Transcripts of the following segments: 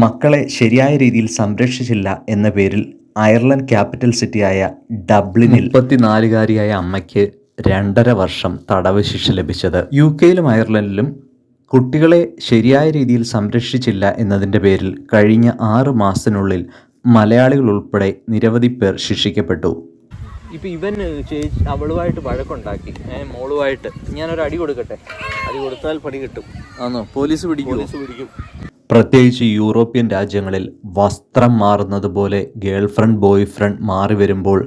മക്കളെ ശരിയായ രീതിയിൽ സംരക്ഷിച്ചില്ല എന്ന പേരിൽ അയർലൻഡ് ക്യാപിറ്റൽ സിറ്റിയായ ഡബ്ലിനിൽ 34-കാരിയായ അമ്മയ്ക്ക് 2.5 വർഷം തടവ് ശിക്ഷ ലഭിച്ചത്. യുകെയിലും അയർലൻഡിലും കുട്ടികളെ ശരിയായ രീതിയിൽ സംരക്ഷിച്ചില്ല എന്നതിൻ്റെ പേരിൽ കഴിഞ്ഞ 6 മാസത്തിനുള്ളിൽ മലയാളികൾ ഉൾപ്പെടെ നിരവധി പേർ ശിക്ഷിക്കപ്പെട്ടു. ഇപ്പം ഇവൻ അവളുമായിട്ട് വഴക്കുണ്ടാക്കി, മോളുമായിട്ട് ഞാനൊരു അടി കൊടുക്കട്ടെ, അടി കൊടുത്താൽ പണി കിട്ടും. ആണോ? പോലീസ് പിടിക്കും. പ്രത്യേകിച്ച് യൂറോപ്യൻ രാജ്യങ്ങളിൽ വസ്ത്രം മാറുന്നത് പോലെ ഗേൾഫ്രണ്ട് ബോയ്ഫ്രണ്ട് മാറി വരുമ്പോൾ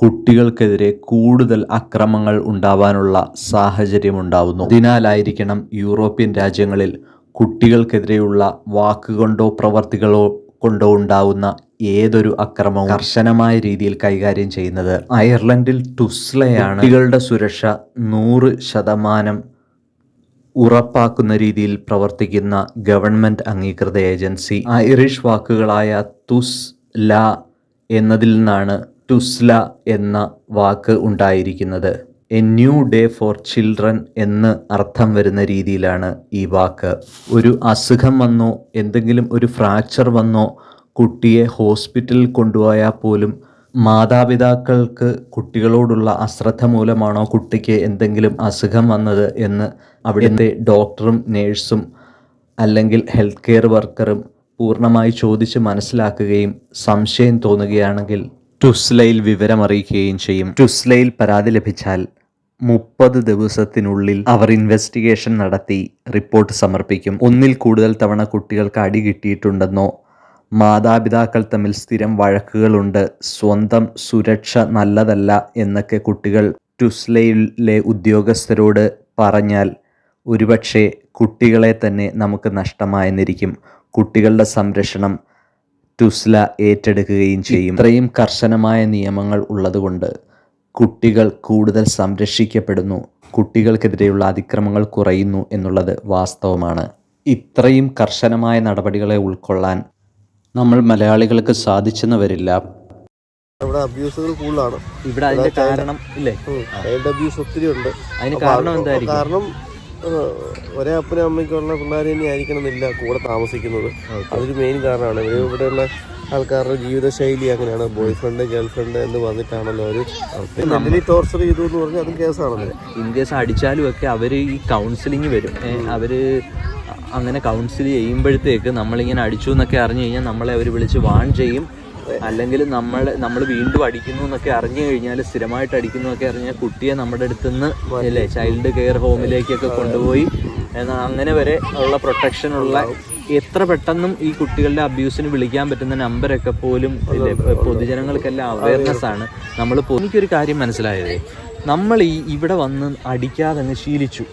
കുട്ടികൾക്കെതിരെ കൂടുതൽ അക്രമങ്ങൾ ഉണ്ടാവാനുള്ള സാഹചര്യമുണ്ടാവുന്നു. അതിനാലായിരിക്കണം യൂറോപ്യൻ രാജ്യങ്ങളിൽ കുട്ടികൾക്കെതിരെയുള്ള വാക്കുകൊണ്ടോ പ്രവർത്തികളോ കൊണ്ടോ ഉണ്ടാവുന്ന ഏതൊരു അക്രമവും കർശനമായ രീതിയിൽ കൈകാര്യം ചെയ്യുന്നത്. അയർലൻഡിൽ ടുസ്ലയാണ് കുട്ടികളുടെ സുരക്ഷ 100% ഉറപ്പാക്കുന്ന രീതിയിൽ പ്രവർത്തിക്കുന്ന ഗവൺമെൻറ് അംഗീകൃത ഏജൻസി. ഐറിഷ് വാക്കുകളായ തുസ് ല എന്നതിൽ നിന്നാണ് ടുസ്ല എന്ന വാക്ക് ഉണ്ടായിരിക്കുന്നത്. A new day for children എന്ന് അർത്ഥം വരുന്ന രീതിയിലാണ് ഈ വാക്ക്. ഒരു അസുഖം വന്നോ എന്തെങ്കിലും ഒരു ഫ്രാക്ചർ വന്നോ കുട്ടിയെ ഹോസ്പിറ്റലിൽ കൊണ്ടുപോയാൽ പോലും മാതാപിതാക്കൾക്ക് കുട്ടികളോടുള്ള അശ്രദ്ധ മൂലമാണോ കുട്ടിക്ക് എന്തെങ്കിലും അസുഖം വന്നത് എന്ന് അവിടുത്തെ ഡോക്ടറും നേഴ്സും അല്ലെങ്കിൽ ഹെൽത്ത് കെയർ വർക്കറും പൂർണ്ണമായി ചോദിച്ച് മനസ്സിലാക്കുകയും സംശയം തോന്നുകയാണെങ്കിൽ ടുസ്ലയിൽ വിവരമറിയിക്കുകയും ചെയ്യും. ടുസ്ലയിൽ പരാതി ലഭിച്ചാൽ 30 ദിവസത്തിനുള്ളിൽ അവർ ഇൻവെസ്റ്റിഗേഷൻ നടത്തി റിപ്പോർട്ട് സമർപ്പിക്കും. ഒന്നിൽ കൂടുതൽ തവണ കുട്ടികൾക്ക് അടി കിട്ടിയിട്ടുണ്ടെന്നോ മാതാപിതാക്കൾ തമ്മിൽ സ്ഥിരം വഴക്കുകളുണ്ട്, സ്വന്തം സുരക്ഷ നല്ലതല്ല എന്നൊക്കെ കുട്ടികൾ ടുസ്ലയിലെ ഉദ്യോഗസ്ഥരോട് പറഞ്ഞാൽ ഒരുപക്ഷെ കുട്ടികളെ തന്നെ നമുക്ക് നഷ്ടമായെന്നിരിക്കും. കുട്ടികളുടെ സംരക്ഷണം ടുസ്ല ഏറ്റെടുക്കുകയും ചെയ്യും. ഇത്രയും കർശനമായ നിയമങ്ങൾ ഉള്ളതുകൊണ്ട് കുട്ടികൾ കൂടുതൽ സംരക്ഷിക്കപ്പെടുന്നു, കുട്ടികൾക്കെതിരെയുള്ള അതിക്രമങ്ങൾ കുറയുന്നു എന്നുള്ളത് വാസ്തവമാണ്. ഇത്രയും കർശനമായ നടപടികളെ ഉൾക്കൊള്ളാൻ നമ്മൾ മലയാളികൾക്ക് സാധിച്ചെന്ന് വരില്ല. ഇവിടെ അബ്യൂസുകൾ കൂടുതലാണ്. ഇവിടെ അതിന്റെ കാരണം ഇല്ലേ? ചൈൽഡ് അബ്യൂസ് ഒത്തിരി ഉണ്ട്. അതിന് കാരണം എന്തായിരിക്കും? കാരണം ഒരേ അപ്പനും അമ്മയ്ക്കുള്ള പിള്ളേർ തന്നെ ആയിരിക്കണമെന്നില്ല കൂടെ താമസിക്കുന്നത്. അതൊരു മെയിൻ കാരണമാണ്. ഇവിടെയുള്ള ആൾക്കാരുടെ ജീവിതശൈലി അങ്ങനെയാണ്. ബോയ് ഫ്രണ്ട് ഗേൾ ഫ്രണ്ട് എന്ന് വന്നിട്ടാണല്ലോ അവർ മെന്റലി ടോർച്ചർ ചെയ്തു എന്ന് പറഞ്ഞാൽ അതും കേസാണല്ലോ. ഇൻ കേസ് അടിച്ചാലും ഒക്കെ അവർ ഈ കൗൺസിലിംഗ് വരും. അവർ അങ്ങനെ കൗൺസിൽ ചെയ്യുമ്പോഴത്തേക്ക് നമ്മളിങ്ങനെ അടിച്ചു എന്നൊക്കെ അറിഞ്ഞു കഴിഞ്ഞാൽ നമ്മളെ അവർ വിളിച്ച് വാൺ ചെയ്യും. അല്ലെങ്കിൽ നമ്മൾ വീണ്ടും അടിക്കുന്നു എന്നൊക്കെ അറിഞ്ഞു കഴിഞ്ഞാൽ, സ്ഥിരമായിട്ട് അടിക്കുന്നു എന്നൊക്കെ അറിഞ്ഞാൽ കുട്ടിയെ നമ്മുടെ അടുത്തുനിന്ന് അല്ലേ ചൈൽഡ് കെയർ ഹോമിലേക്കൊക്കെ കൊണ്ടുപോയി അങ്ങനെ വരെ ഉള്ള പ്രൊട്ടക്ഷനുള്ള എത്ര പെട്ടെന്നും ഈ കുട്ടികളുടെ അബ്യൂസിന് വിളിക്കാൻ പറ്റുന്ന നമ്പരൊക്കെ പോലും പൊതുജനങ്ങൾക്കെല്ലാം അവയർനെസ് ആണ്. എനിക്കൊരു കാര്യം മനസ്സിലായത്, നമ്മൾ ഇവിടെ വന്ന് അടിക്കാതെ ശീലിച്ചു.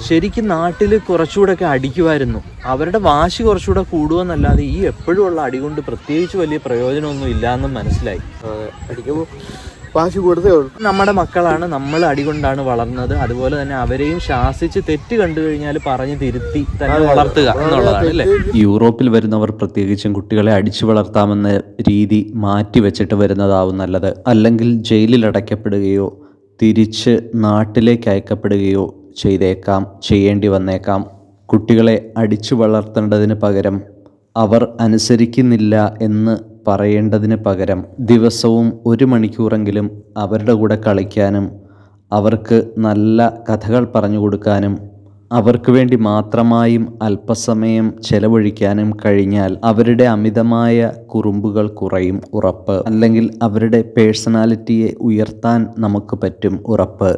ശരിക്കും നാട്ടിൽ കുറച്ചുകൂടെ ഒക്കെ അടിക്കുമായിരുന്നു. അവരുടെ വാശി കുറച്ചുകൂടെ കൂടുമെന്നല്ലാതെ ഈ എപ്പോഴും ഉള്ള അടി കൊണ്ട് പ്രത്യേകിച്ച് വലിയ പ്രയോജനമൊന്നും ഇല്ലാന്നും മനസ്സിലായി. അടിക്കുമ്പോൾ വാശി കൂടുതലേ ഉള്ളൂ. നമ്മുടെ മക്കളാണ്, നമ്മൾ അടി കൊണ്ടാണ് വളർന്നത്. അതുപോലെ തന്നെ അവരെയും ശാസിച്ച് തെറ്റ് കണ്ടു കഴിഞ്ഞാൽ പറഞ്ഞ് തിരുത്തി തന്നെ വളർത്തുക എന്നുള്ളതാണ് അല്ലേ. യൂറോപ്പിൽ വരുന്നവർ പ്രത്യേകിച്ചും കുട്ടികളെ അടിച്ചു വളർത്താമെന്ന രീതി മാറ്റി വെച്ചിട്ട് വരുന്നതാവും നല്ലത്. അല്ലെങ്കിൽ ജയിലിൽ അടയ്ക്കപ്പെടുകയോ തിരിച്ച് നാട്ടിലേക്ക് അയക്കപ്പെടുകയോ ചെയ്യേണ്ടി വന്നേക്കാം. കുട്ടികളെ അടിച്ചു വളർത്തേണ്ടതിന് പകരം അവർ അനുസരിക്കുന്നില്ല എന്ന് പറയേണ്ടതിന് പകരം ദിവസവും 1 മണിക്കൂറെങ്കിലും അവരുടെ കൂടെ കളിക്കാനും അവർക്ക് നല്ല കഥകൾ പറഞ്ഞു കൊടുക്കാനും അവർക്ക് വേണ്ടി മാത്രമായും അല്പസമയം ചെലവഴിക്കാനും കഴിഞ്ഞാൽ അവരുടെ അമിതമായ കുറുമ്പുകൾ കുറയും, ഉറപ്പ്. അല്ലെങ്കിൽ അവരുടെ പേഴ്സണാലിറ്റിയെ ഉയർത്താൻ നമുക്ക് പറ്റും, ഉറപ്പ്.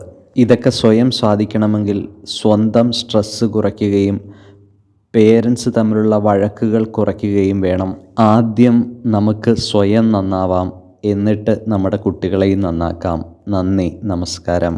ഇതൊക്കെ സ്വയം സാധിക്കണമെങ്കിൽ സ്വന്തം സ്ട്രെസ്സ് കുറയ്ക്കുകയും പേരൻസ് തമ്മിലുള്ള വഴക്കുകൾ കുറയ്ക്കുകയും വേണം. ആദ്യം നമുക്ക് സ്വയം നന്നാവാം, എന്നിട്ട് നമ്മുടെ കുട്ടികളെയും നന്നാക്കാം. നന്ദി, നമസ്കാരം.